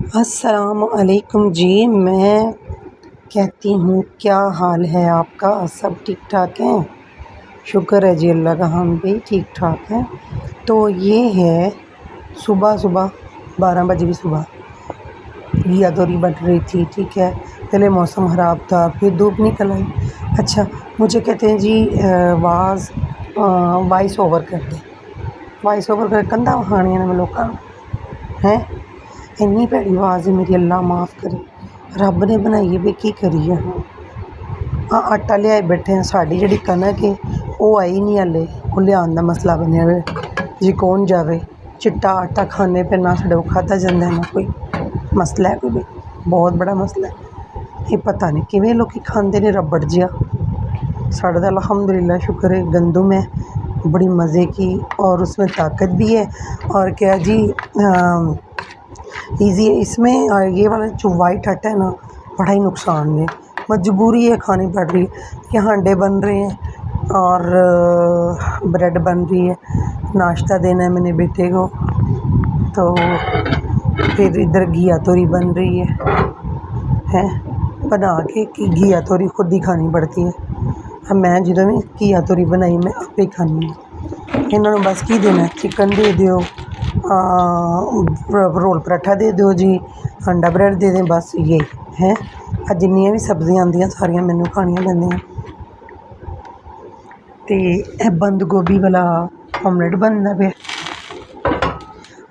अस्सलामुअलैकुम जी। मैं कहती हूँ क्या हाल है आपका? सब ठीक ठाक हैं? शुक्र है जी अल्लाह का, हम भी ठीक ठाक हैं। तो ये है सुबह सुबह 12 बजे की सुबह, घिया तोरी बन रही थी। ठीक है, पहले मौसम ख़राब था, फिर धूप निकल आई। अच्छा, मुझे कहते हैं जी वॉइस ओवर कर दे, वॉइस ओवर कर कंधा वखानियां ने मैं लोगों हैं। इन्नी भैड़ी आवाज़ है मेरी, अल्लाह माफ़ करे। रब ने बनाई है भी की करिए। हाँ, आटा लियाए बैठे हैं। साड़ी जिहड़ी कनक है वो आई नहीं हले, वो लियान दा मसला बनिया वे जी। कौन जावे? चिट्टा आटा खाने पे ना साढ़े को खाता जांदा है, ना कोई मसला है, कोई भी बहुत बड़ा मसला है। ये पता नहीं किवें लोग खांदे ने रबड़ जिहा। साढ़े तो अल्हम्दुलिल्लाह शुक्र है, गंदम है बड़ी मज़े की, और उसमें ताकत भी है। और क्या जी ईज़ी है इसमें। ये वाला जो वाइट आटा है ना, बड़ा ही नुकसान है। मजबूरी है, खानी पड़ रही है। ये हांडे बन रहे हैं और ब्रेड बन रही है। नाश्ता देना है मैंने बेटे को, तो फिर इधर घिया तोरी बन रही है बना के कि घिया तोरी खुद ही खानी पड़ती है। अब मैं जो भी घिया तोरी बनाई मैं आपे ही खानी है। इन्होंने बस की देना, चिकन दे दो, रोल पराठा दे दो जी, अंडा ब्रेड दे दें, बस ये है। जिन्नियां भी सब्जियां आंदियां सारियां मैनू खानियां पैंदियां। ते बंद गोभी वाला ऑमलेट बनदा पिया।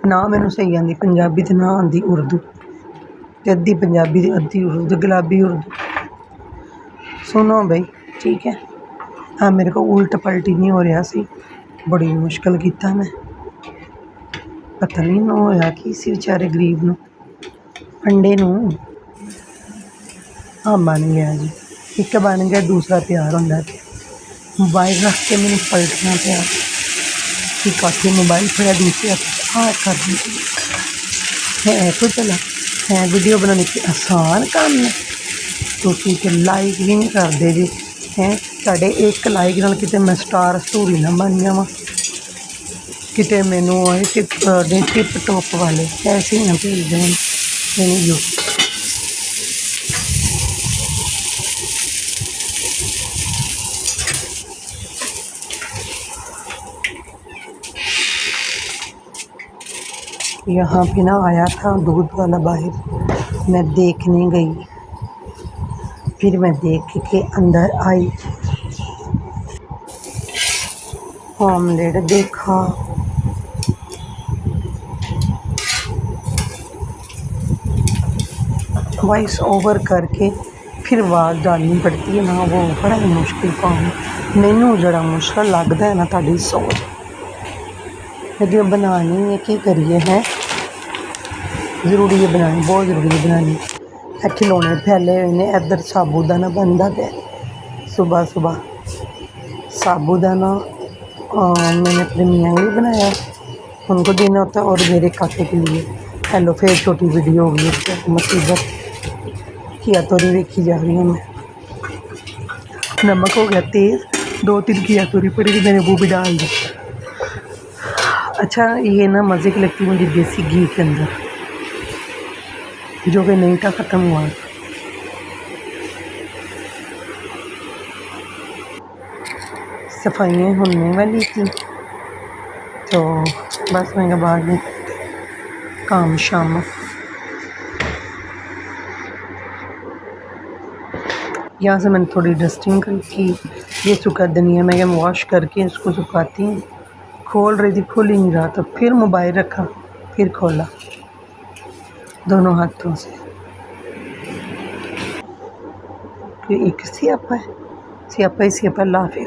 ना मैनू सही आंदी पंजाबी ते ना आंदी उर्दू, ते अद्धी पंजाबी ते अद्धी उर्दू, गुलाबी उर्दू। सुनो बई, ठीक है। हाँ, मेरे को उल्ट पलटी नहीं हो रहा सी, बड़ी मुश्किल कीता मैं। पता नहीं ना होया कि सी बेचारे गरीब नूं, अंडे नूं। हाँ, बन गया जी, एक बन गया, दूसरा तैयार होंदा है। मोबाइल रख के मैंने पलटना पिया कि काफी मोबाइल फिर दूसरे हाथ कर दी है। तो चला है वीडियो बनाने की आसान काम है। तो ठीक है, लाइक भी नहीं करते जी हैं। साढ़े एक लाइक नाल किते मैं स्टार स्टोरी ना बन जावां, किते मैनू टिप टॉप वाले ऐसे ही ना भेज दें मैंने जो। यहाँ पे ना आया था दूध वाला बाहर, मैं देखने गई, फिर मैं देख के अंदर आई, ऑमलेट देखा, वॉइस ओवर करके फिर आवाज़ डालनी पड़ती है ना, वो बड़ा ही मुश्किल काम है। मैनू जड़ा मुश्किल लगता है ना ताड़ी सोच, लेकिन बनानी है की करिए है, ज़रूरी है बनानी, बहुत ज़रूरी है बनानी। खिलौने फैले हुए ने, इधर साबूदाना बनता पे सुबह सुबह। साबूदाना मैंने अपने मियाँ भी बनाया, उनको देना होता है, और मेरे काके के लिए। हेलो, फिर छोटी वीडियो होगी मुसीबत। घिया तोरी देखी जा रही हूँ मैं, नमक हो गया तेज़, 2-3 घिया तोरी पड़ी थी, मैंने वो भी डाल दी। अच्छा, ये ना मज़े की लगती है मुझे देसी घी के अंदर, जो कि नहीं था, ख़त्म हुआ। सफाइयाँ होने वाली थी, तो बस मैंने बाद में काम शाम। यहाँ से मैंने थोड़ी डस्टिंग करी थी, ये सुखा धनिया मैं वॉश करके इसको सुखाती हूँ। खोल रही थी, खुल ही नहीं रहा, तो फिर मोबाइल रखा, फिर खोला दोनों हाथों से। एक स्यापा है, स्यापा ही स्यापा। अल्लाह हाफ़िज़।